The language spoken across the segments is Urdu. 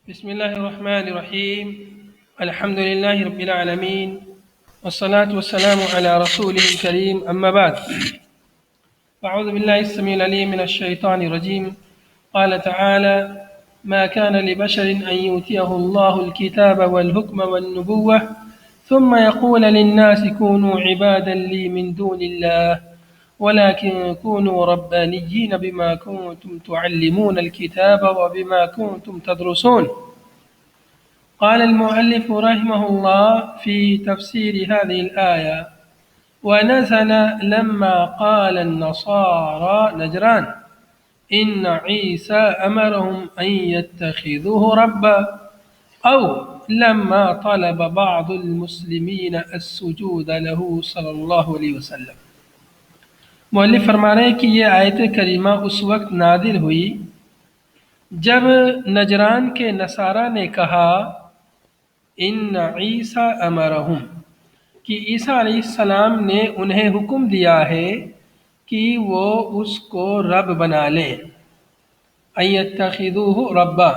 بسم الله الرحمن الرحيم. الحمد لله رب العالمين، والصلاة والسلام على رسوله الكريم، أما بعد. أعوذ بالله السميع العليم من الشيطان الرجيم. قال تعالى: ما كان لبشر أن يؤتيه الله الكتاب والحكم والنبوة ثم يقول للناس كونوا عبادا لي من دون الله ولكن كونوا ربانيين بما كنتم تعلمون الكتاب وبما كنتم تدرسون. قال المؤلف رحمه الله في تفسير هذه الآية: ونزل لما قال النصارى نجران إن عيسى أمرهم أن يتخذوه ربا، أو لما طلب بعض المسلمين السجود له صلی اللہ علیہ وسلم. مؤلف فرما رہے ہیں کہ یہ آیت کریمہ اس وقت نازل ہوئی جب نجران کے نصارہ نے کہا ان عیسیٰ امرہم، کہ عیسیٰ علیہ السلام نے انہیں حکم دیا ہے کہ وہ اس کو رب بنا لیں. ان یتخذوہ ربا،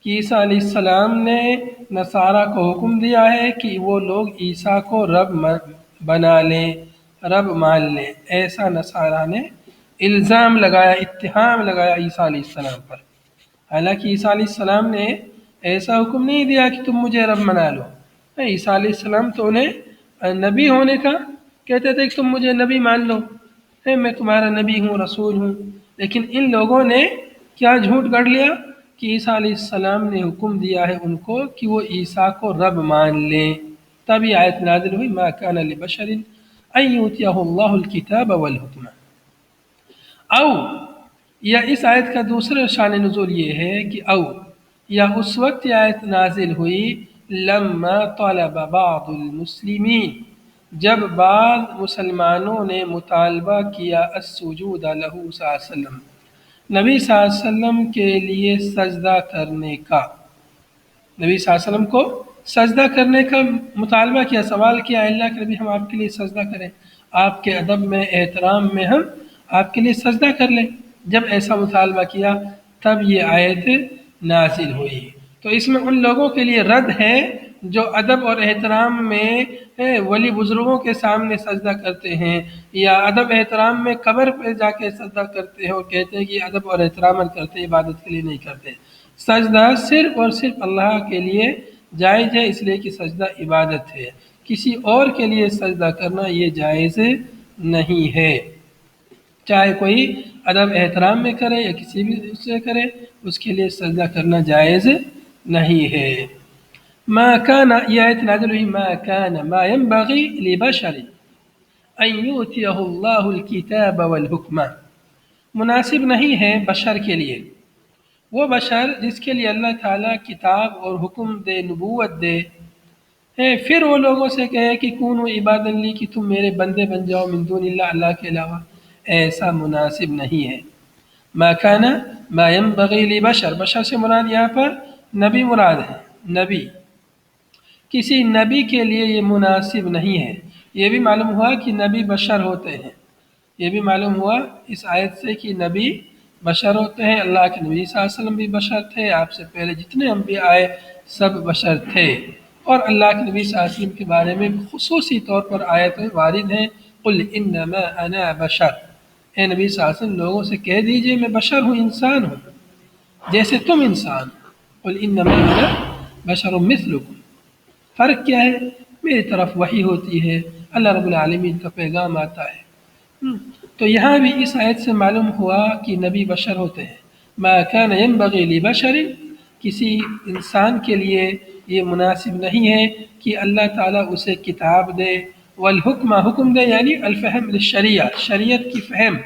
کہ عیسیٰ علیہ السلام نے نصارہ کو حکم دیا ہے کہ وہ لوگ عیسیٰ کو رب بنا لیں، رب مان لیں. ایسا نصارہ نے الزام لگایا، اتہام لگایا عیسیٰ علیہ السلام پر. حالانکہ عیسیٰ علیہ السلام نے ایسا حکم نہیں دیا کہ تم مجھے رب بنا لو. عیسیٰ علیہ السلام تو انہیں نبی ہونے کا کہتے تھے کہ تم مجھے نبی مان لو، میں تمہارا نبی ہوں، رسول ہوں. لیکن ان لوگوں نے کیا جھوٹ گڑھ لیا کہ عیسیٰ علیہ السلام نے حکم دیا ہے ان کو کہ وہ عیسیٰ کو رب مان لیں. تب یہ آیت نازل ہوئی: ما کان لبشر ان یؤتیہ اللہ الکتاب والحکم. او، یا اس آیت کا دوسرا شان نزول یہ ہے کہ او، یا اس وقت یہ آیت نازل ہوئی لما طلب بعض المسلمین، جب بعض مسلمانوں نے مطالبہ کیا السجود لہ صلی اللہ علیہ وسلم، نبی صلی اللہ علیہ وسلم کے لیے سجدہ کرنے کا. نبی صلی اللہ علیہ وسلم کو سجدہ کرنے کا مطالبہ کیا، سوال کیا: اللہ کے نبی ہم آپ کے لیے سجدہ کریں، آپ کے ادب میں، احترام میں ہم آپ کے لیے سجدہ کر لیں. جب ایسا مطالبہ کیا تب یہ آیت نازل ہوئی. تو اس میں ان لوگوں کے لیے رد ہے جو ادب اور احترام میں ولی بزرگوں کے سامنے سجدہ کرتے ہیں، یا ادب احترام میں قبر پہ جا کے سجدہ کرتے ہیں اور کہتے ہیں کہ ادب اور احترام کرتے ہیں، عبادت کے لیے نہیں کرتے. سجدہ صرف اور صرف اللہ کے لیے جائز ہے، اس لیے کہ سجدہ عبادت ہے. کسی اور کے لیے سجدہ کرنا یہ جائز نہیں ہے. چاہے کوئی ادب احترام میں کرے یا کسی بھی سے کرے، اس کے لیے سجدہ کرنا جائز نہیں ہے. ما کان، یہ آیت نازل ہوئی ما کان ما ينبغي لبشر ان یؤتیہ اللہ الکتاب والحکم. مناسب نہیں ہے بشر کے لیے، وہ بشر جس کے لیے اللہ تعالیٰ کتاب اور حکم دے، نبوت دے، پھر وہ لوگوں سے کہے کہ کونوا عبادا لی، کہ تم میرے بندے بن جاؤ، من دون اللہ، اللہ کے علاوہ. ایسا مناسب نہیں ہے. ما کان ما ينبغي لبشر، بشر سے مراد یہاں پر نبی مراد ہے. نبی، کسی نبی کے لیے یہ مناسب نہیں ہے. یہ بھی معلوم ہوا کہ نبی بشر ہوتے ہیں، یہ بھی معلوم ہوا اس آیت سے کہ نبی بشر ہوتے ہیں. اللہ کے نبی صلی اللہ علیہ وسلم بھی بشر تھے، آپ سے پہلے جتنے انبیاء آئے سب بشر تھے. اور اللہ کے نبی صلی اللہ علیہ وسلم کے بارے میں خصوصی طور پر آیتیں وارد ہیں: قل انما انا بشر، اے نبی صلی اللہ علیہ وسلم لوگوں سے کہہ دیجئے میں بشر ہوں، انسان ہوں جیسے تم انسان. قل انما انا بشر مثلکم. فرق کیا ہے؟ میری طرف وحی ہوتی ہے، اللہ رب العالمین کا پیغام آتا ہے. تو یہاں بھی اس آیت سے معلوم ہوا کہ نبی بشر ہوتے ہیں. ما کان ينبغي لبشر، کسی انسان کے لیے یہ مناسب نہیں ہے کہ اللہ تعالیٰ اسے کتاب دے، والحکم، حکم دے یعنی الفہم للشریعہ، شریعت کی فہم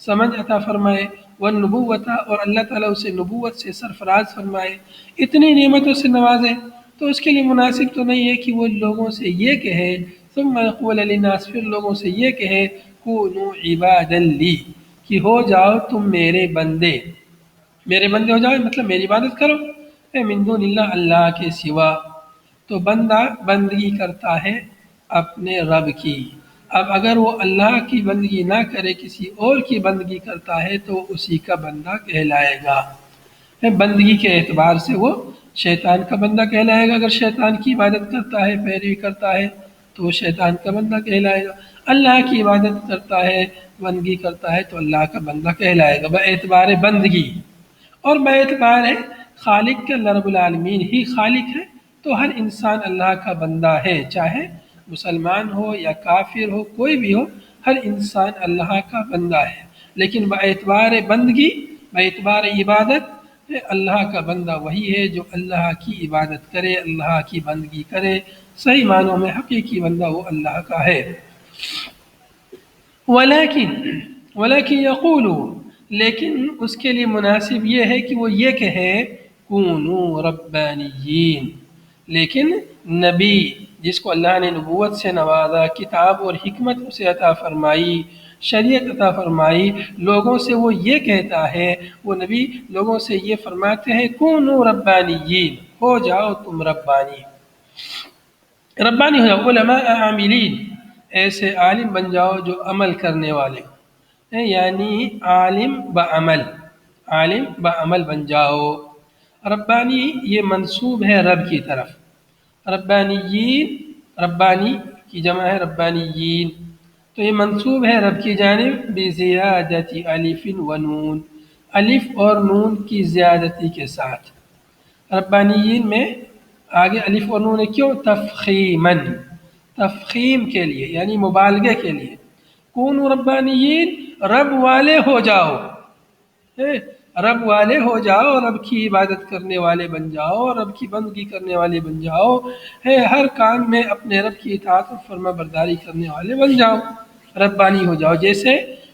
سمجھ عطا فرمائے، والنبوت، اور اللہ تعالیٰ اسے نبوت سے سرفراز فرمائے، اتنی نعمتوں سے نوازے. تو اس کے لیے مناسب تو نہیں ہے کہ وہ لوگوں سے یہ کہے، ثم یقول للناس، پھر لوگوں سے یہ کہے کونوا عبادا لی، کہ ہو جاؤ تم میرے بندے، میرے بندے ہو جاؤ، مطلب میری عبادت کرو، من دون اللہ، اللہ کے سوا. تو بندہ بندگی کرتا ہے اپنے رب کی. اب اگر وہ اللہ کی بندگی نہ کرے، کسی اور کی بندگی کرتا ہے تو اسی کا بندہ کہلائے گا. بندگی کے اعتبار سے وہ شیطان کا بندہ کہلائے گا۔ اگر شیطان کی عبادت کرتا ہے، پیروی کرتا ہے، تو وہ شیطان کا بندہ کہلائے گا۔ اللہ کی عبادت کرتا ہے، بندگی کرتا ہے، تو اللہ کا بندہ کہلائے گا باعتبار بندگی۔ اور باعتبار خالق کے، اللہ رب العالمین ہی خالق ہے، تو ہر انسان اللہ کا بندہ ہے، چاہے مسلمان ہو یا کافر ہو، کوئی بھی ہو، ہر انسان اللہ کا بندہ ہے۔ لیکن باعتبار بندگی، باعتبار عبادت، اللہ کا بندہ وہی ہے جو اللہ کی عبادت کرے، اللہ کی بندگی کرے، صحیح معنوں میں حقیقی بندہ وہ اللہ کا ہے۔ ولیکن یقول، لیکن اس کے لیے مناسب یہ ہے کہ وہ یہ کہے کونوا ربانیین، لیکن نبی جس کو اللہ نے نبوت سے نوازا، کتاب اور حکمت اسے عطا فرمائی، شریعت عطا فرمائی، لوگوں سے وہ یہ کہتا ہے، وہ نبی لوگوں سے یہ فرماتے ہیں کونوا ربانیین، ہو جاؤ تم ربانی، ربانی ہو جاؤ، علماء عاملین، ایسے عالم بن جاؤ جو عمل کرنے والے ہوں، یعنی عالم بعمل، عالم بعمل بن جاؤ۔ ربانی یہ منسوب ہے رب کی طرف، ربانیین، ربانی کی جمع ہے ربانیین، تو یہ منسوب ہے رب کی جانب بزیادت الف و نون، الف اور نون کی زیادتی کے ساتھ۔ ربانیین میں آگے الف اور نون ہے، کیوں؟ تفخیماً، تفخیم کے لیے، یعنی مبالغے کے لیے۔ کونوا ربانیین، رب والے ہو جاؤ، رب والے ہو جاؤ، رب کی عبادت کرنے والے بن جاؤ، رب کی بندگی کرنے والے بن جاؤ، ہر کام میں اپنے رب کی اطاعت اور فرما برداری کرنے والے بن جاؤ، ربانی ہو جاؤ۔ جیسے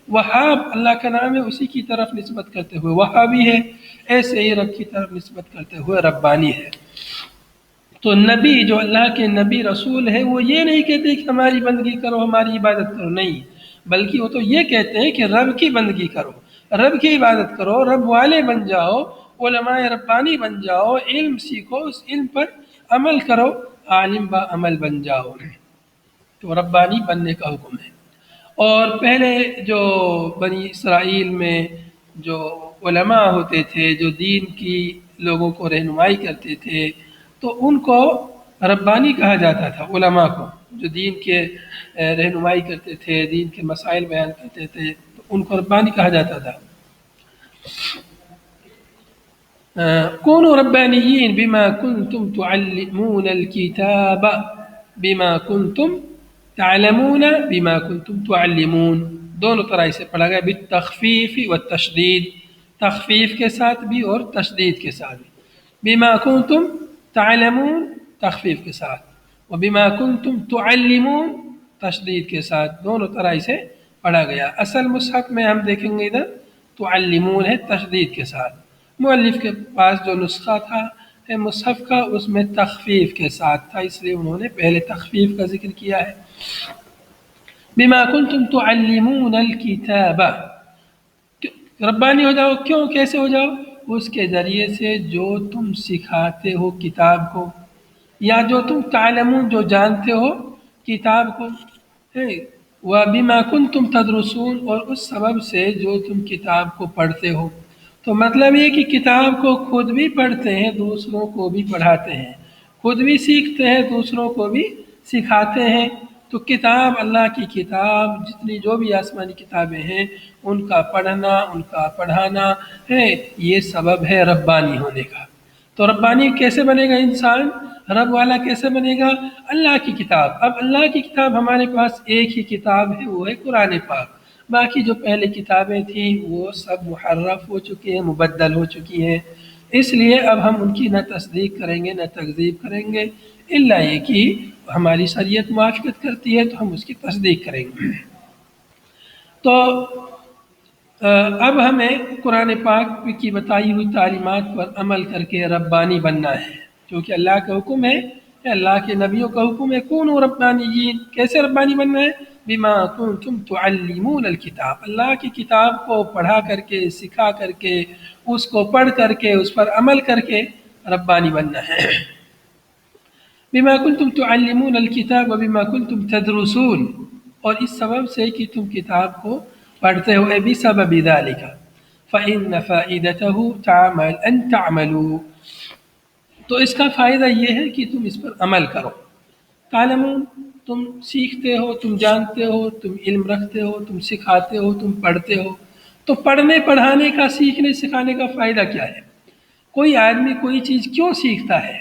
وہاب اللہ کا نام ہے، اسی کی طرف نسبت کرتے ہوئے وہابی ہے، ایسے ہی رب کی طرف نسبت کرتے ہوئے ربانی ہے۔ تو نبی جو اللہ کے نبی رسول ہے، وہ یہ نہیں کہتے کہ ہماری بندگی کرو، ہماری عبادت کرو، نہیں، بلکہ وہ تو یہ کہتے ہیں کہ رب کی بندگی کرو، رب کی عبادت کرو، رب والے بن جاؤ، علماء ربانی بن جاؤ، علم سیکھو، اس علم پر عمل کرو، عالم با عمل بن جاؤ، تو ربانی بننے کا حکم ہے۔ اور پہلے جو بنی اسرائیل میں جو علماء ہوتے تھے، جو دین کی لوگوں کو رہنمائی کرتے تھے، تو ان کو ربانی کہا جاتا تھا، علماء کو جو دین کے رہنمائی کرتے تھے، دین کے مسائل بیان کرتے تھے، تو ان کو ربانی کہا جاتا تھا۔ کونوا ربانیین بما کنتم تعلمون الکتاب، بما کنتم تعلمون، بما کنتم تعلمون، دونوں طرح سے پڑھا گیا، بالتخفیف والتشدید، تخفیف کے ساتھ بھی اور تشدید کے ساتھ بھی۔ بما کنتم تعلمون تخفیف کے ساتھ، وبما کنتم تعلمون تشدید کے ساتھ، دونوں طرح سے پڑھا گیا۔ اصل مصحف میں ہم دیکھیں گے ادھر تعلمون ہے تشدید کے ساتھ، مؤلف کے پاس جو نسخہ تھا مصحف کا، اس میں تخفیف کے ساتھ تھا، اس لیے انہوں نے پہلے تخفیف کا ذکر کیا ہے۔ بما کنتم تعلمون الکتاب، ربانی ہو جاؤ، کیوں، کیسے ہو جاؤ؟ اس کے ذریعے سے جو تم سکھاتے ہو کتاب کو، یا جو تم تعلمون جو جانتے ہو کتاب کو، وبما کنتم تدرسون، اور اس سبب سے جو تم کتاب کو پڑھتے ہو۔ تو مطلب یہ کہ کتاب کو خود بھی پڑھتے ہیں، دوسروں کو بھی پڑھاتے ہیں، خود بھی سیکھتے ہیں، دوسروں کو بھی سکھاتے ہیں۔ تو کتاب، اللہ کی کتاب، جتنی جو بھی آسمانی کتابیں ہیں، ان کا پڑھنا، ان کا پڑھانا ہے، یہ سبب ہے ربانی ہونے کا۔ تو ربانی کیسے بنے گا انسان، رب والا کیسے بنے گا؟ اللہ کی کتاب۔ اب اللہ کی کتاب ہمارے پاس ایک ہی کتاب ہے، وہ ہے قرآن پاک۔ باقی جو پہلے کتابیں تھیں وہ سب محرف ہو چکی ہیں، مبدل ہو چکی ہیں، اس لیے اب ہم ان کی نہ تصدیق کریں گے نہ تکذیب کریں گے، الا یہ کہ ہماری شریعت موافقت کرتی ہے تو ہم اس کی تصدیق کریں گے۔ تو اب ہمیں قرآن پاک کی بتائی ہوئی تعلیمات پر عمل کر کے ربانی بننا ہے، کیونکہ اللہ کا حکم ہے، اللہ کے نبیوں کا حکم ہے کونوا ربانیین۔ کیسے ربانی بننا ہے؟ بما کنتم تعلمون الکتاب، اللہ کی کتاب کو پڑھا کر کے، سکھا کر کے، اس کو پڑھ کر کے، اس پر عمل کر کے ربانی بننا ہے۔ بما کنتم تعلمون الکتاب وبما کنتم تدرسون، اور اس سبب سے کہ تم کتاب کو پڑھتے ہوئے، بسبب ذالک، فإن فائدته تعمل أن تعملوا، تو اس کا فائدہ یہ ہے کہ تم اس پر عمل کرو. تعلمون، تم سیکھتے ہو، تم جانتے ہو، تم علم رکھتے ہو، تم سکھاتے ہو، تم پڑھتے ہو. تو پڑھنے پڑھانے کا، سیکھنے سکھانے کا فائدہ کیا ہے؟ کوئی آدمی کوئی چیز کیوں سیکھتا ہے،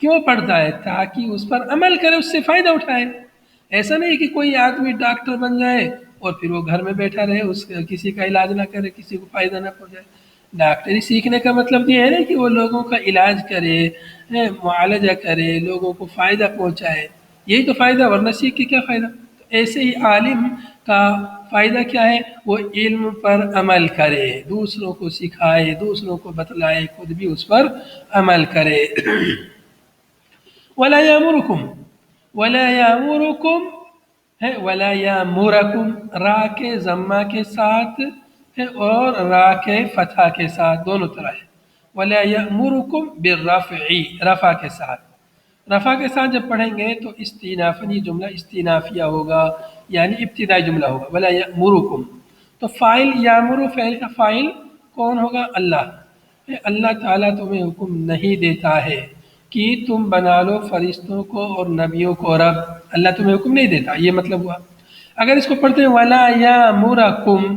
کیوں پڑھتا ہے؟ تاکہ اس پر عمل کرے، اس سے فائدہ اٹھائے. ایسا نہیں کہ کوئی آدمی ڈاکٹر بن جائے اور پھر وہ گھر میں بیٹھا رہے، اس کسی کا علاج نہ کرے، کسی کو فائدہ نہ پہنچائے. ڈاکٹری سیکھنے کا مطلب یہ ہے نا کہ وہ لوگوں کا علاج کرے، معالجہ کرے، لوگوں کو فائدہ پہنچائے. یہی تو فائدہ، ورنہ سیکھ کے کیا فائدہ؟ ایسے ہی عالم کا فائدہ کیا ہے؟ وہ علم پر عمل کرے، دوسروں کو سکھائے، دوسروں کو بتلائے، خود بھی اس پر عمل کرے. ولا یامرکم، ولا یامرکم ہے، ولا یامرکم را کے ضمہ کے ساتھ ہے اور را کے فتحہ کے ساتھ، دونوں طرح ہے. ولا یامرکم بالرفع، رفع کے ساتھ. رفع کے ساتھ جب پڑھیں گے تو استئنافاً، یہ جملہ استئنافیہ ہوگا، یعنی ابتدائی جملہ ہوگا. ولا یامرکم، تو فاعل یامر، فعل کا فاعل کون ہوگا؟ اللہ. اللہ تعالیٰ تمہیں حکم نہیں دیتا ہے کہ تم بنا لو فرشتوں کو اور نبیوں کو رب. اللہ تمہیں حکم نہیں دیتا، یہ مطلب ہوا. اگر اس کو پڑھتے ہیں ولا یامرکم،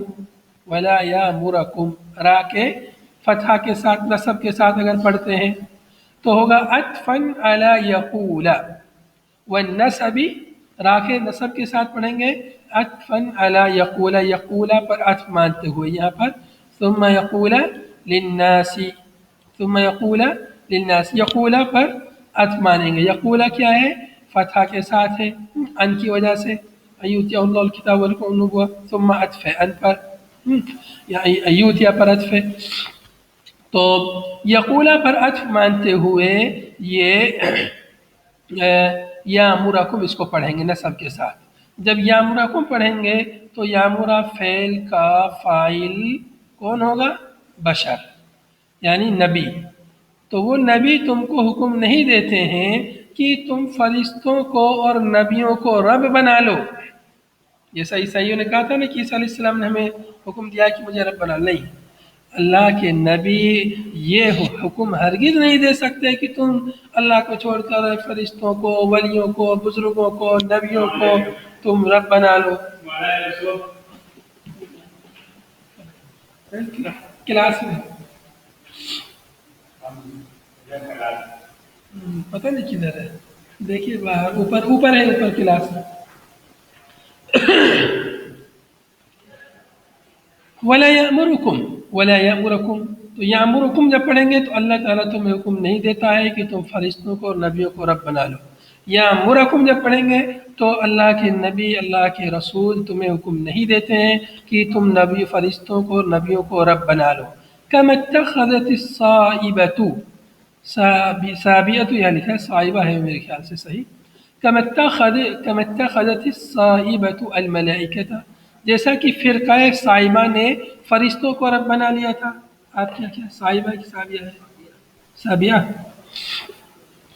ولا یامرکم را کے فتحہ کے ساتھ، نصب کے ساتھ اگر پڑھتے ہیں تو ہوگا عطفاً علی یقول. والنصب، را کے نصب کے ساتھ پڑھیں گے عطفاً علی یقول، یقولا پر عطف مانتے ہوئے یہاں پر. ثم یقول للناس، ثم یقول للناس، یقولا پر عطف مانیں گے. یقولا کیا ہے؟ فتحہ کے ساتھ ہے، ان کی وجہ سے، ایوتیا اللہ الکتاب والنبوہ. ثم عطف ہے ان پر، یا ایوتیا پر عطف ہے. تو یقولا پر عطف مانتے ہوئے یہ یامرکم اس کو پڑھیں گے نصب کے ساتھ. جب یامرکم پڑھیں گے تو یامرا فعل کا فاعل کون ہوگا؟ بشر، یعنی نبی. تو وہ نبی تم کو حکم نہیں دیتے ہیں کہ تم فرشتوں کو اور نبیوں کو رب بنا لو. جیسا عیسائیوں نے کہا تھا نا کہ عیسیٰ علیہ السلام نے ہمیں حکم دیا کہ مجھے رب بنا. نہیں، اللہ کے نبی یہ حکم ہرگز نہیں دے سکتے کہ تم اللہ کو چھوڑ کر فرشتوں کو، ولیوں کو، بزرگوں کو، نبیوں کو تم رب بنا لو. کلاس میں پتہ نہیں کدھر ہے، دیکھیے باہر، اوپر ہے، اوپر کلاس میں. ولا یامرکم، ولا یامرکم، تو یامرکم جب پڑھیں گے تو اللہ تعالیٰ تمہیں حکم نہیں دیتا ہے کہ تم فرشتوں کو اور نبیوں کو رب بنا لو. یامرکم جب پڑھیں گے تو اللہ کے نبی، اللہ کے رسول تمہیں حکم نہیں دیتے ہیں کہ تم نبی فرشتوں کو اور نبیوں کو رب بنا لو. کما اتخذت الصائبۃ، صابیہ یہاں لکھا ہے، صائبہ ہے میرے خیال سے صحیح. کما اتخذت الصائبۃ الملائکۃ، جیسا کہ فرقہ صائبہ نے فرشتوں کو رب بنا لیا تھا. آپ کیا صائبہ کی صابیہ ہے؟ صابیہ،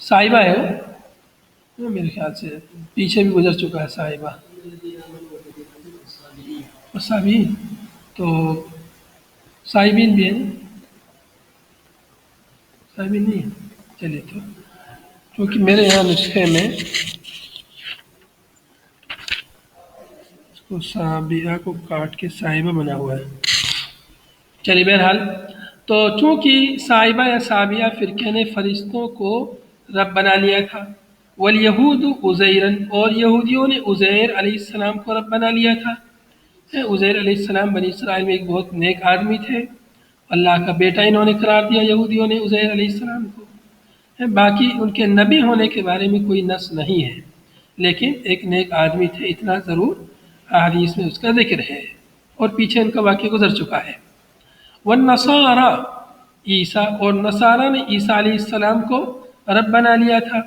صائبہ ہے وہ میرے خیال سے پیچھے بھی گزر چکا ہے صائبہ. صابین تو صائبین بھی ہے، صائبین نہیں ہے. چلیے، تو کیونکہ میرے یہاں نسخے میں کو صابیہ کو کاٹ کے صائبہ بنا ہوا ہے. چلیے بہرحال، تو چونکہ صائبہ یا صابیہ فرقے نے فرشتوں کو رب بنا لیا تھا. والیہود عزیرا، اور یہودیوں نے عزیر علیہ السلام کو رب بنا لیا تھا. عزیر علیہ السلام بنی اسرائیل میں ایک بہت نیک آدمی تھے، اللہ کا بیٹا انہوں نے قرار دیا یہودیوں نے عزیر علیہ السلام کو. باقی ان کے نبی ہونے کے بارے میں کوئی نص نہیں ہے، لیکن ایک نیک آدمی تھے، اتنا ضرور حدیث میں اس کا ذکر ہے، اور پیچھے ان کا واقعہ گزر چکا ہے. والنصارى، عیسیٰ اور نصارہ نے عیسیٰ علیہ السلام کو رب بنا لیا تھا.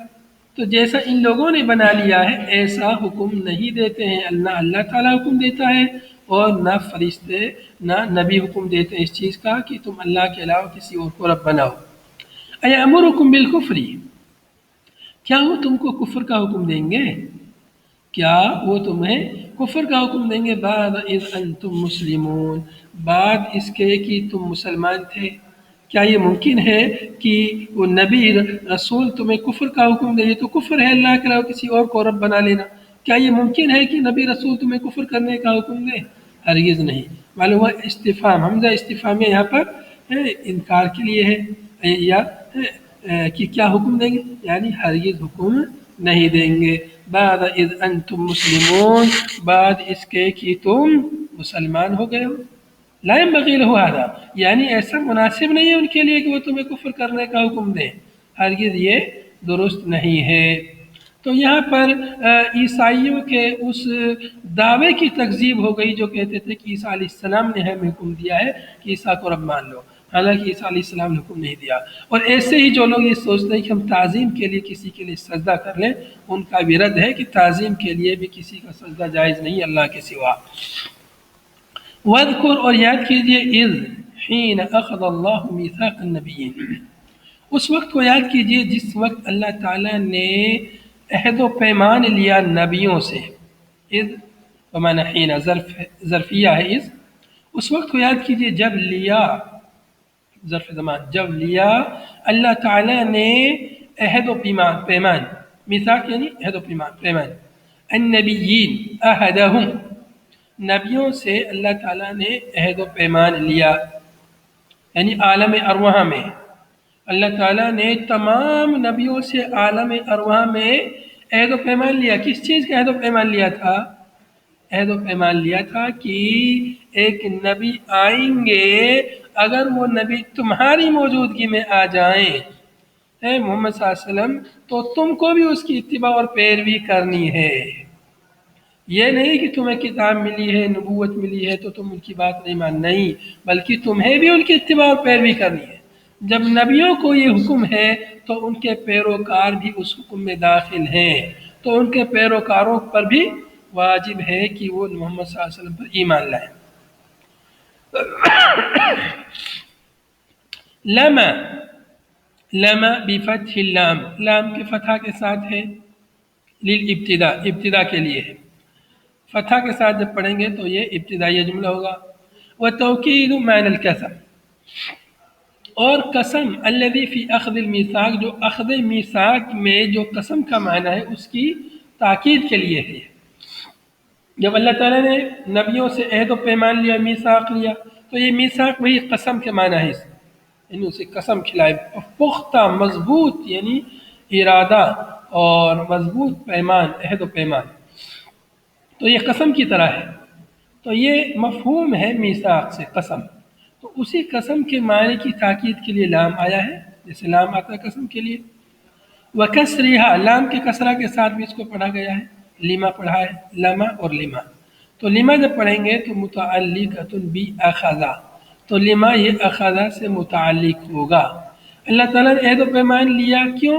تو جیسا ان لوگوں نے بنا لیا ہے ایسا حکم نہیں دیتے ہیں. اللہ تعالیٰ حکم دیتا ہے، اور نہ فرشتے، نہ نبی حکم دیتے ہیں اس چیز کا کہ تم اللہ کے علاوہ کسی اور کو رب بناؤ. ایامرکم بالکفر، کیا وہ تم کو کفر کا حکم دیں گے؟ کیا وہ تمہیں کفر کا حکم دیں گے بعد اذ انتم مسلمون، بعد اس کے کہ تم مسلمان تھے۔ کیا یہ ممکن ہے کہ وہ نبی رسول تمہیں کفر کا حکم دے؟ یہ تو کفر ہے، اللہ کے علاوہ کسی اور کو رب بنا لینا۔ کیا یہ ممکن ہے کہ نبی رسول تمہیں کفر کرنے کا حکم دے؟ ہرگز نہیں۔ معلوم ہوا استفہام، حمزہ استفہامیہ یہاں پر انکار کے لیے ہے، یا کہ کیا حکم دیں گے، یعنی ہرگز حکم نہیں دیں گے۔ بعد اذ انتم مسلمون، بعد اس کے کہ تم مسلمان ہو گئے ہو۔ لا ينبغي له هذا، یعنی ایسا مناسب نہیں ہے ان کے لیے کہ وہ تمہیں کفر کرنے کا حکم دیں، ہرگز یہ درست نہیں ہے۔ تو یہاں پر عیسائیوں کے اس دعوے کی تکذیب ہو گئی جو کہتے تھے کہ عیسیٰ علیہ السلام نے ہمیں حکم دیا ہے کہ عیسیٰ کو رب مان لو، حالانکہ عیسیٰ علیہ السلام نے حکم نہیں دیا۔ اور ایسے ہی جو لوگ یہ سوچتے ہیں کہ ہم تعظیم کے لیے کسی کے لیے سجدہ کر لیں، ان کا بھی رد ہے کہ تعظیم کے لیے بھی کسی کا سجدہ جائز نہیں اللہ کے سوا۔ وَاذْكُرْ، اور یاد کیجئے، اذ حین اخذ اللہ میثاق النبیین، اس وقت کو یاد کیجئے جس وقت اللہ تعالیٰ نے عہد و پیمان لیا نبیوں سے۔ اذ بمعنی حین، ظرفیہ ہے اذ، اس وقت کو یاد کیجئے جب لیا، ظرف زمان، جب لیا اللہ تعالیٰ نے عہد و پیمان، میثاق یعنی عہد و پیمان، النبیین عہدہم، نبیوں سے اللہ تعالیٰ نے عہد و پیمان لیا، یعنی عالم ارواح میں اللہ تعالیٰ نے تمام نبیوں سے عالم ارواح میں عہد و پیمان لیا۔ کس چیز کا عہد و پیمان لیا تھا؟ عہد و پیمان لیا تھا کہ ایک نبی آئیں گے، اگر وہ نبی تمہاری موجودگی میں آ جائیں، اے محمد صلی اللہ علیہ وسلم، تو تم کو بھی اس کی اتباع اور پیروی کرنی ہے۔ یہ نہیں کہ تمہیں کتاب ملی ہے، نبوت ملی ہے تو تم ان کی بات نہیں مان، نہیں، بلکہ تمہیں بھی ان کی اتباع اور پیروی کرنی ہے۔ جب نبیوں کو یہ حکم ہے تو ان کے پیروکار بھی اس حکم میں داخل ہیں، تو ان کے پیروکاروں پر بھی واجب ہے کہ وہ محمد صلی اللہ علیہ وسلم پر ایمان لائیں۔ لما، لما بفتح اللام، لام کے فتح کے ساتھ ہے، للابتداء، ابتداء کے لیے ہے، فتح کے ساتھ جب پڑھیں گے تو یہ ابتدائی جملہ ہوگا۔ وتوکید معنی القسم، اور قسم، الذی فی اخذ المیثاق، جو اخذ میثاق میں جو قسم کا معنی ہے اس کی تاکید کے لیے ہے۔ جب اللہ تعالیٰ نے نبیوں سے عہد و پیمان لیا، میثاق لیا، تو یہ میثاق وہی قسم کے معنی ہے، یعنی اسے قسم کھلائے، پختہ مضبوط، یعنی ارادہ اور مضبوط پیمان، عہد و پیمان، تو یہ قسم کی طرح ہے۔ تو یہ مفہوم ہے میثاق سے قسم، تو اسی قسم کے معنی کی تاکید کے لیے لام آیا ہے، جیسے لام آتا ہے قسم کے لیے۔ وکسرہا، لام کے کسرہ کے ساتھ بھی اس کو پڑھا گیا ہے، لما پڑھا ہے، لما اور لما، تو لما جب پڑھیں گے تو متعلقۃ بأخذ، تو لما یہ اخذ سے متعلق ہوگا۔ اللہ تعالیٰ نے عہد و پیمان لیا، کیوں؟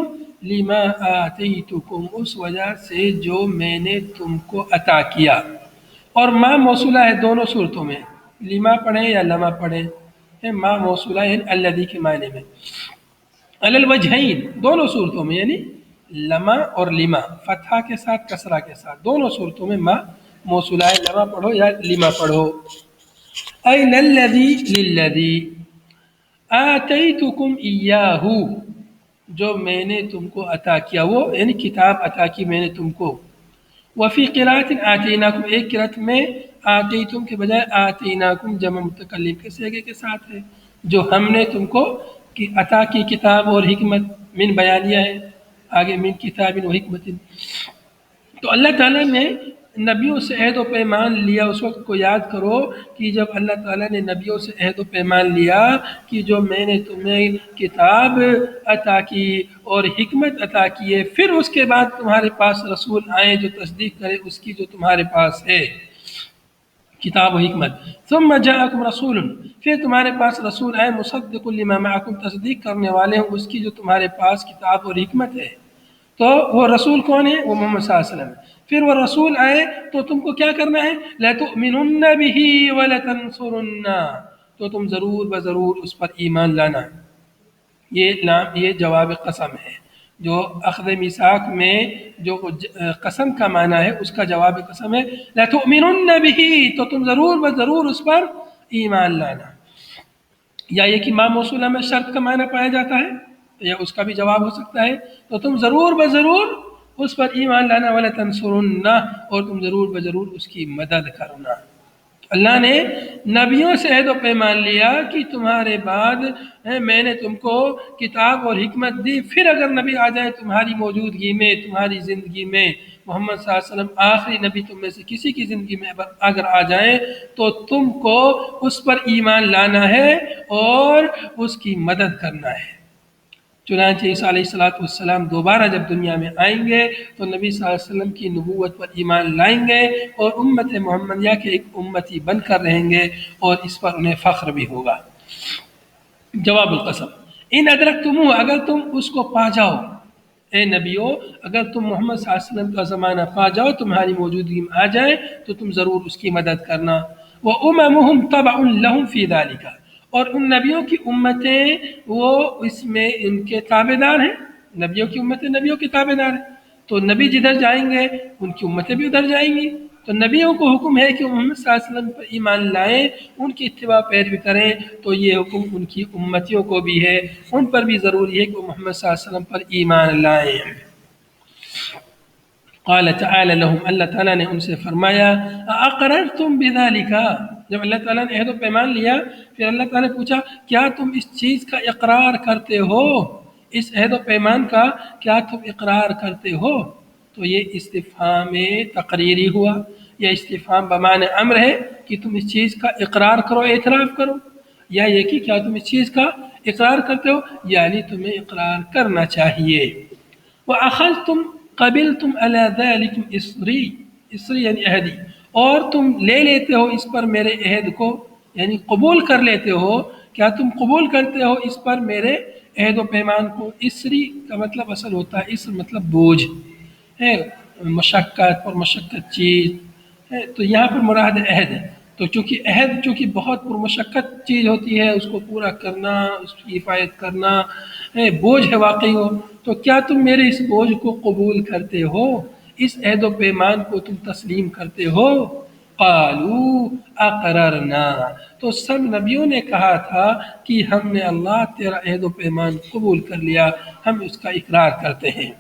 لما آتیتکم، اس وجہ سے جو میں نے تم کو عطا کیا، اور ما موصولہ ہے دونوں صورتوں میں، لما پڑھیں یا لما پڑھیں، ما موصولہ ہے الذی کے معنی میں، علی الوجہین، دونوں صورتوں میں، یعنی لما اور لما، فتحہ کے ساتھ کسرہ کے ساتھ، دونوں صورتوں میں ما موصولہ ہے، لما پڑھو یا لما پڑھو۔ ای للذی، للذی آتیتکم ایاہ، جو میں نے تم کو عطا کیا، وہ یعنی کتاب عطا کی میں نے تم کو۔ وفی قراءۃ آتیناکم، ایک قراءت میں آتیتم کے بجائے آتیناکم جمع متکلم کے صیغے کے ساتھ ہے، جو ہم نے تم کو عطا کی کتاب اور حکمت، من بیانیہ ہے، آگے من کتاب و حکمت۔ تو اللہ تعالیٰ نے نبیوں سے عہد و پیمان لیا، اس وقت کو یاد کرو کہ جب اللہ تعالیٰ نے نبیوں سے عہد و پیمان لیا کہ جو میں نے تمہیں کتاب عطا کی اور حکمت عطا کی ہے، پھر اس کے بعد تمہارے پاس رسول آئیں جو تصدیق کرے اس کی جو تمہارے پاس ہے، کتاب و حکمت۔ ثم جاءکم رسول، پھر تمہارے پاس رسول آئے، مصدق لما معکم، تصدیق کرنے والے ہیں اس کی جو تمہارے پاس کتاب اور حکمت ہے۔ تو وہ رسول کون ہے؟ وہ محمد صلی اللہ علیہ وسلم۔ پھر وہ رسول آئے تو تم کو کیا کرنا ہے؟ لَتُؤْمِنُنَّ بِهِ وَلَتَنْصُرُنَّ، تو تم ضرور بضرور اس پر ایمان لانا۔ یہ جواب قسم ہے، جو اخذ میثاق میں جو قسم کا معنی ہے اس کا جواب قسم ہے لَتُؤْمِنُنَّ بِهِ، تو تم ضرور بضرور اس پر ایمان لانا. یا یہ کہ ما موصولہ میں شرط کا معنی پایا جاتا ہے یا اس کا بھی جواب ہو سکتا ہے، تو تم ضرور بضرور اس پر ایمان لانا وَلَتَنْصُرُنَّهُ، اور تم ضرور بضرور اس کی مدد کرنا. اللہ نے نبیوں سے عہد و پیمان لیا کہ تمہارے بعد میں نے تم کو کتاب اور حکمت دی، پھر اگر نبی آ جائے تمہاری موجودگی میں، تمہاری زندگی میں، محمد صلی اللہ علیہ وسلم آخری نبی تم میں سے کسی کی زندگی میں اگر آ جائیں تو تم کو اس پر ایمان لانا ہے اور اس کی مدد کرنا ہے. چنانچہ عیسیٰ علیہ السلام دوبارہ جب دنیا میں آئیں گے تو نبی صلی اللہ علیہ وسلم کی نبوت پر ایمان لائیں گے اور امت محمدیہ کے ایک امتی بن کر رہیں گے اور اس پر انہیں فخر بھی ہوگا. جواب القسم، ان ادرکتموہ، اگر تم اس کو پا جاؤ، اے نبیو اگر تم محمد صلی اللہ علیہ وسلم کا زمانہ پا جاؤ، تمہاری موجودگی میں آ جائیں تو تم ضرور اس کی مدد کرنا. وَأُمَمُهُمْ تَبَعٌ لَهُمْ فِي ذَلِكَ، اور ان نبیوں کی امتیں وہ اس میں ان کے تابع دار ہیں. نبیوں کی امتیں نبیوں کے تابع دار ہیں، تو نبی جدھر جائیں گے ان کی امتیں بھی ادھر جائیں گی. تو نبیوں کو حکم ہے کہ محمد صلی اللہ علیہ وسلم پر ایمان لائیں، ان کی اتباع پیروی کریں، تو یہ حکم ان کی امتیوں کو بھی ہے، ان پر بھی ضروری ہے کہ وہ محمد صلی اللہ علیہ وسلم پر ایمان لائیں. قال تعالی لهم، اللہ تعالیٰ نے ان سے فرمایا اقررتم بذلک، جب اللہ تعالیٰ نے عہد و پیمان لیا پھر اللہ تعالیٰ نے پوچھا کیا تم اس چیز کا اقرار کرتے ہو، اس عہد و پیمان کا کیا تم اقرار کرتے ہو. تو یہ استفہام تقریری ہوا، یا استفہام بمعنی امر ہے کہ تم اس چیز کا اقرار کرو، اعتراف کرو، یا یہ کہ کیا تم اس چیز کا اقرار کرتے ہو، یعنی تمہیں اقرار کرنا چاہیے. وَأَخَذْتُمْ قَبِلْتُمْ عَلَى ذَلِكُمْ اِسْرِي یعنی عہدی، اور تم لے لیتے ہو اس پر میرے عہد کو، یعنی قبول کر لیتے ہو، کیا تم قبول کرتے ہو اس پر میرے عہد و پیمان کو. اسری کا مطلب اصل ہوتا ہے، اسر مطلب بوجھ ہے، مشقت اور مشقت چیز ہے، تو یہاں پر مراد عہد ہے. تو چونکہ عہد چونکہ بہت پرمشقت چیز ہوتی ہے، اس کو پورا کرنا، اس کی حفاظت کرنا بوجھ ہے واقعی ہو، تو کیا تم میرے اس بوجھ کو قبول کرتے ہو، اس عہد و پیمان کو تم تسلیم کرتے ہو. قالوا اقررنا، تو سب نبیوں نے کہا تھا کہ ہم نے اللہ تیرا عہد و پیمان قبول کر لیا، ہم اس کا اقرار کرتے ہیں.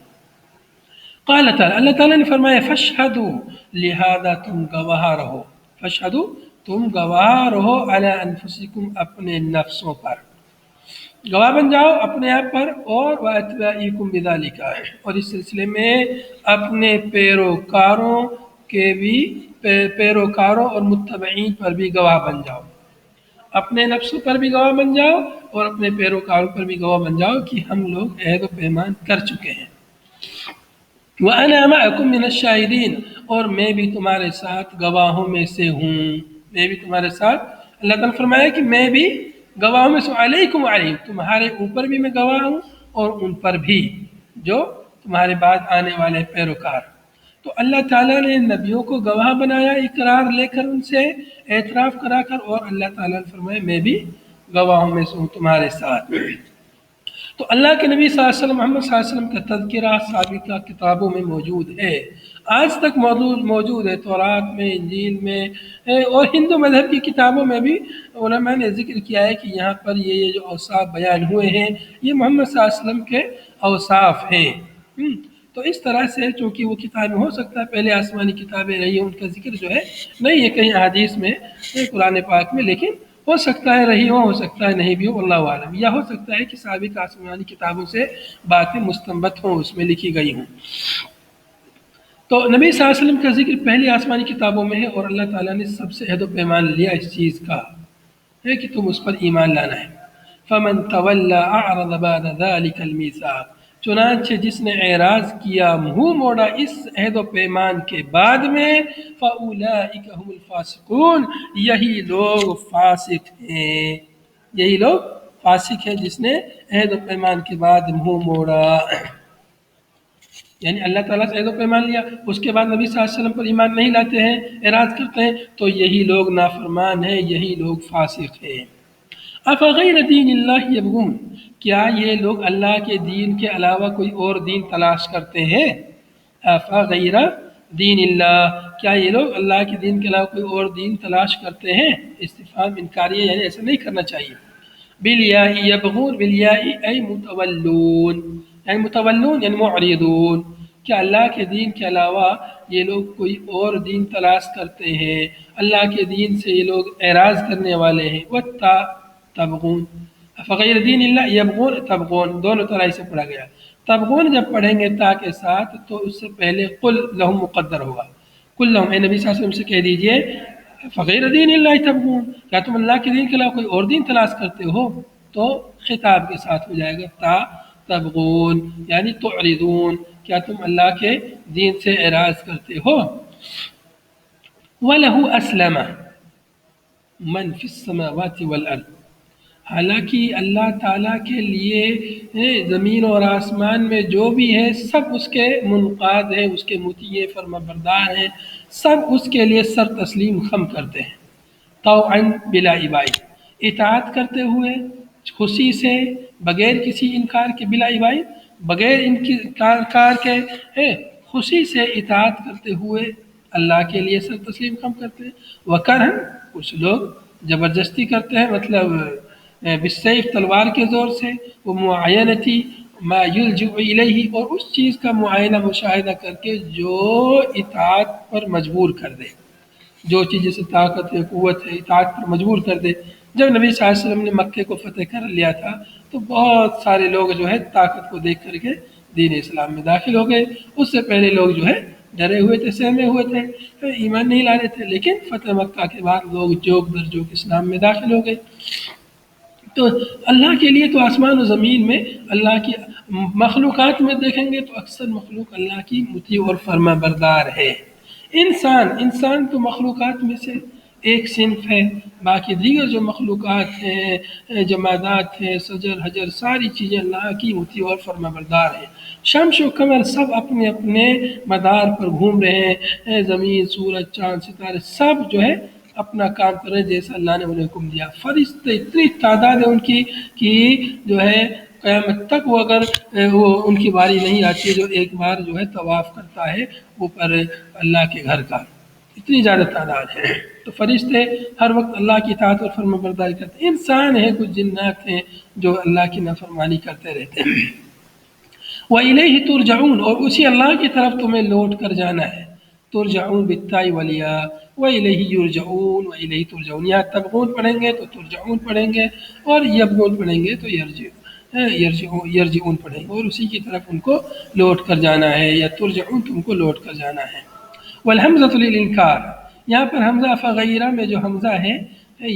قال تعالی، اللہ تعالیٰ نے فرمایا فاشہدوا، لہذا تم گواہ رہو، فاشہدوا تم گواہ رہو علی انفسکم اپنے نفسوں پر، گواہ بن جاؤ اپنے آپ پر، اور وَأَتْبَاعِكُمْ بِذَلِكَ، اور اس سلسلے میں اپنے پیروکاروں کے بھی پیروکاروں اور متبعین پر بھی گواہ بن جاؤ، اپنے نفسوں پر بھی گواہ بن جاؤ اور اپنے پیروکاروں پر بھی گواہ بن جاؤ کہ ہم لوگ عہد و پیمان کر چکے ہیں. وَأَنَا مَعَكُمْ مِنَ الشَّاهِدِينَ، اور میں بھی تمہارے ساتھ گواہوں میں سے ہوں، میں بھی تمہارے ساتھ، اللہ تعالیٰ نے فرمایا کہ میں بھی گواہوں میں سے، علیکم علیکم، تمہارے اوپر بھی میں گواہ ہوں اور ان پر بھی جو تمہارے بعد آنے والے پیروکار. تو اللہ تعالیٰ نے نبیوں کو گواہ بنایا اقرار لے کر، ان سے اعتراف کرا کر، اور اللہ تعالیٰ نے فرمایا میں بھی گواہوں میں سے ہوں تمہارے ساتھ. تو اللہ کے نبی صلی اللہ علیہ وسلم محمد صلی اللہ علیہ وسلم کا تذکرہ سابقہ کتابوں میں موجود ہے، آج تک موجود ہے، تورات میں، انجیل میں، اور ہندو مذہب کی کتابوں میں بھی علماء نے ذکر کیا ہے کہ یہاں پر یہ جو اوصاف بیان ہوئے ہیں یہ محمد صلی اللہ علیہ وسلم کے اوصاف ہیں. تو اس طرح سے چونکہ وہ کتابیں ہو سکتا ہے پہلے آسمانی کتابیں رہی ہیں، ان کا ذکر جو ہے نہیں ہے کہیں احادیث میں، قرآن پاک میں، لیکن ہو سکتا ہے رہی ہو سکتا ہے نہیں بھی ہو، اللہ عالم، یا ہو سکتا ہے کہ سابق آسمانی کتابوں سے باتیں مستنبط ہوں، اس میں لکھی گئی ہوں. تو نبی صلی اللہ علیہ وسلم کا ذکر پہلی آسمانی کتابوں میں ہے، اور اللہ تعالیٰ نے سب سے عہد و پیمان لیا اس چیز کا ہے کہ تم اس پر ایمان لانا ہے. فمن تولى اعرض بعد ذلك الميثاق، چنانچہ جس نے اعراض کیا، منہ موڑا اس عہد و پیمان کے بعد میں، فاولئک هم الفاسقون، یہی لوگ فاسق ہیں، یہی لوگ فاسق ہیں جس نے عہد و پیمان کے بعد منہ موڑا. یعنی اللہ تعالیٰ سے عہد و پیمان لیا، اس کے بعد نبی صلی اللہ علیہ وسلم پر ایمان نہیں لاتے ہیں، اعراض کرتے ہیں، تو یہی لوگ نافرمان ہیں، یہی لوگ فاسق ہیں. افغیر دین اللہ یبغون، کیا یہ لوگ اللہ کے دین کے علاوہ کوئی اور دین تلاش کرتے ہیں؟ افغیر دین اللہ، کیا یہ لوگ اللہ کے دین کے علاوہ کوئی اور دین تلاش کرتے ہیں؟ استفہام انکاریہ، یعنی ایسا نہیں کرنا چاہیے۔ بالیاء یبغون، بالیاء ای متولون، یعنی متولون یعنی معرضون، کیا اللہ کے دین کے علاوہ یہ لوگ کوئی اور دین تلاش کرتے ہیں؟ اللہ کے دین سے یہ لوگ اعراض کرنے والے ہیں۔ وَالتا تبغون، فغیر دین اللہ یبغون تبغون، دونوں طرح سے پڑھا گیا۔ تبغون جب پڑھیں گے تا کے ساتھ تو اس سے پہلے قل لہم مقدر ہوگا، قل لہم، اے نبی صلی اللہ علیہ وسلم سے کہہ دیجئے فغیر دین اللہ تبغون، کیا تم اللہ کے دین کے علاوہ کوئی اور دین تلاش کرتے ہو؟ تو خطاب کے ساتھ ہو جائے گا تا تبغون، یعنی تعرضون، کیا تم اللہ کے دین سے اعراض کرتے ہو؟ وَلَهُ أَسْلَمَ مَنْ فِي السَّمَاوَاتِ وَالْأَرْضِ، حالانکہ اللہ تعالیٰ کے لیے زمین اور آسمان میں جو بھی ہے سب اس کے منقاد ہیں، اس کے مطیع فرما بردار ہیں، سب اس کے لیے سر تسلیم خم کرتے ہیں۔ طوعاً بلا ابائی، اطاعت کرتے ہوئے خوشی سے، بغیر کسی انکار کے، بلا ابائی بغیر انکار کے، خوشی سے اطاعت کرتے ہوئے اللہ کے لیے سر تسلیم خم کرتے ہیں۔ وکرہن، کچھ لوگ زبردستی کرتے ہیں، مطلب بالسیف تلوار کے زور سے، وہ معاینتی ما یلجؤ الیہ، اور اس چیز کا معائنہ مشاہدہ کر کے جو اطاعت پر مجبور کر دے، جو چیز جیسے طاقت ہے، قوت ہے، اطاعت پر مجبور کر دے۔ جب نبی صلی اللہ علیہ وسلم نے مکے کو فتح کر لیا تھا تو بہت سارے لوگ جو ہے طاقت کو دیکھ کر کے دین اسلام میں داخل ہو گئے۔ اس سے پہلے لوگ جو ہے ڈرے ہوئے تھے، سہمے ہوئے تھے، ایمان نہیں لا رہے تھے، لیکن فتح مکہ کے بعد لوگ جوک در جوک اسلام میں داخل ہو گئے۔ تو اللہ کے لیے تو آسمان و زمین میں، اللہ کی مخلوقات میں دیکھیں گے تو اکثر مخلوق اللہ کی مطیع اور فرما بردار ہے۔ انسان تو مخلوقات میں سے ایک صنف ہے، باقی دیگر جو مخلوقات ہیں، جمادات ہیں، شجر حجر، ساری چیزیں اللہ کی مطیع اور فرما بردار ہیں۔ شمس و قمر سب اپنے اپنے مدار پر گھوم رہے ہیں، زمین، سورج، چاند، ستارے سب جو ہے اپنا کام کر رہے ہیں جیسا اللہ نے انہیں حکم دیا۔ فرشتے اتنی تعداد ہے ان کی کہ جو ہے قیامت تک وہ اگر ان کی باری نہیں آتی جو ایک بار جو ہے طواف کرتا ہے اوپر اللہ کے گھر کا، اتنی زیادہ تعداد ہے۔ تو فرشتے ہر وقت اللہ کی اطاعت اور فرما برداری کرتے ہیں۔ انسان ہیں، کچھ جنات ہیں جو اللہ کی نافرمانی کرتے رہتے ہیں۔ وَإِلَيْهِ تُرْجَعُونَ، اور اسی اللہ کی طرف تمہیں لوٹ کر جانا ہے۔ ترجعون بالتاء والیاء، وَإِلَيْهِ يُرْجَعُونَ وَإِلَيْهِ تُرْجَعُونَ، یہاں تبغون پڑھیں گے تو ترجعون پڑھیں گے، اور یبغون پڑھیں گے تو یرجعون پڑھیں گے، اور اسی کی طرف ان کو لوٹ کر جانا ہے، یا ترجعون تم کو لوٹ کر جانا ہے۔ والحمزۃ للانکار، یہاں پر حمزہ فغیرہ میں جو حمزہ ہے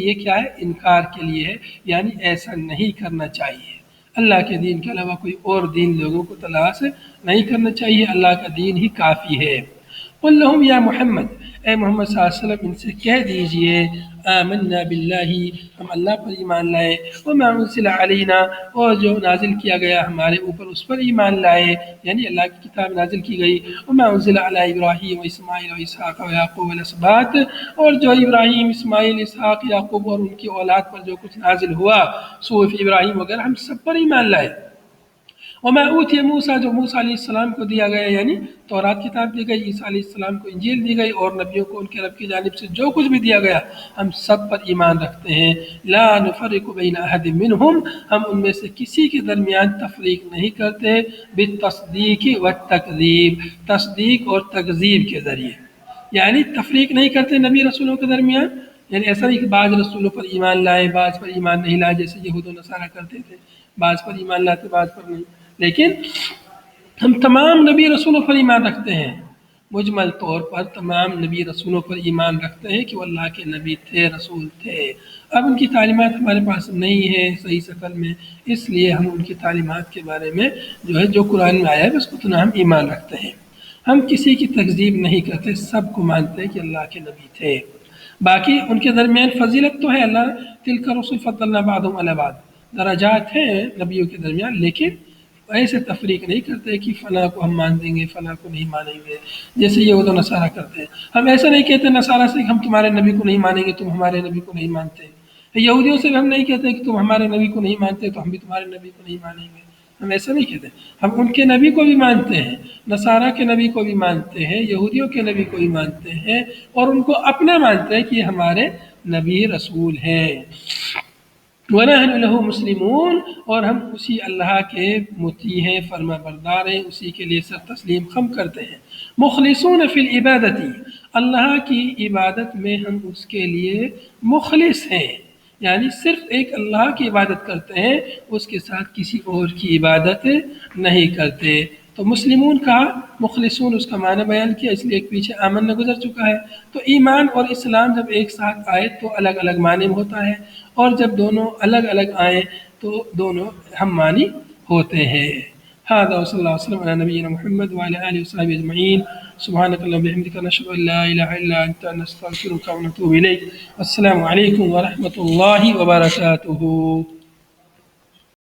یہ کیا ہے؟ انکار کے لیے ہے، یعنی ایسا نہیں کرنا چاہیے، اللہ کے دین کے علاوہ کوئی اور دین لوگوں کو تلاش نہیں کرنا چاہیے، اللہ کا دین ہی کافی ہے۔ قل لہم یا محمد، اے محمد صلی اللہ علیہ وسلم ان سے کہہ دیجئے آمنا باللہ، ہم اللہ پر ایمان لائے، وما انزل علینا، اور جو نازل کیا گیا ہمارے اوپر اس پر ایمان لائے، یعنی اللہ کی کتاب نازل کی گئی، وما انزل علی ابراہیم و اسماعیل و اسحاق و یعقوب والاسباط، اور جو ابراہیم، اسماعیل، اسحاق، یعقوب اور ان کی اولاد پر جو کچھ نازل ہوا، صحف ابراہیم وغیرہ، ہم سب پر ایمان لائے۔ وما اوتی موسیٰ، جو موسیٰ علیہ السلام کو دیا گیا، یعنی تورات کتاب دی گئی، عیسیٰ علیہ السلام کو انجیل دی گئی، اور نبیوں کو ان کے رب کی جانب سے جو کچھ بھی دیا گیا ہم سب پر ایمان رکھتے ہیں۔ لا نفرق بین احد منہم، ہم ان میں سے کسی کے درمیان تفریق نہیں کرتے، بالتصدیق والتکذیب، تصدیق اور تکذیب کے ذریعے، یعنی تفریق نہیں کرتے نبی رسولوں کے درمیان، یعنی ایسا نہیں کہ بعض رسولوں پر ایمان لائے بعض پر ایمان نہیں لائے، جیسے یہود و نصارہ کرتے تھے، بعض پر ایمان لاتے بعض پر نہیں، لیکن ہم تمام نبی رسولوں پر ایمان رکھتے ہیں، مجمل طور پر تمام نبی رسولوں پر ایمان رکھتے ہیں کہ وہ اللہ کے نبی تھے، رسول تھے۔ اب ان کی تعلیمات ہمارے پاس نہیں ہے صحیح شکل میں، اس لیے ہم ان کی تعلیمات کے بارے میں جو ہے جو قرآن میں آیا ہے بس اتنا ہم ایمان رکھتے ہیں، ہم کسی کی تکذیب نہیں کرتے، سب کو مانتے ہیں کہ اللہ کے نبی تھے۔ باقی ان کے درمیان فضیلت تو ہے، اللہ تلک رسل فضلنا بعضهم علی بعض، درجات ہیں نبیوں کے درمیان، لیکن ایسے تفریق نہیں کرتے کہ فلاں کو ہم مان دیں گے فلاں کو نہیں مانیں گے، جیسے یہود و نصارہ کرتے ہیں۔ ہم ایسا نہیں کہتے نصارہ سے کہ ہم تمہارے نبی کو نہیں مانیں گے تم ہمارے نبی کو نہیں مانتے، یہودیوں سے بھی ہم نہیں کہتے کہ تم ہمارے نبی کو نہیں مانتے تو ہم بھی تمہارے نبی کو نہیں مانیں گے، ہم ایسا نہیں کہتے، ہم ان کے نبی کو بھی مانتے ہیں، نصارہ کے نبی کو بھی مانتے ہیں، یہودیوں کے نبی کو بھی مانتے ہیں، اور ان کو اپنا مانتے ہیں کہ یہ ہمارے نبی رسول ہیں۔ وَنَحْنُ لَهُ مُسْلِمُونَ، اور ہم اسی اللہ کے مطیع ہیں، فرما بردار ہیں، اسی کے لیے سر تسلیم خم کرتے ہیں۔ مخلصون فی العبادتی، اللہ کی عبادت میں ہم اس کے لیے مخلص ہیں، یعنی صرف ایک اللہ کی عبادت کرتے ہیں، اس کے ساتھ کسی اور کی عبادت نہیں کرتے۔ تو مسلمون کا مخلصون اس کا معنی بیان کیا، اس لیے ایک پیچھے آمن گزر چکا ہے۔ تو ایمان اور اسلام جب ایک ساتھ آئے تو الگ الگ معنی میں ہوتا ہے، اور جب دونوں الگ الگ آئیں تو دونوں ہم معنی ہوتے ہیں۔ هذا وصلی اللہ وسلم علی نبینا محمد وعلی آلہ وصحبہ اجمعین۔ سبحانک اللہم وبحمدک، نشہد ان لا الہ الا انت، نستغفرک ونتوب الیک۔ السلام علیکم ورحمۃ اللہ وبرکاتہ۔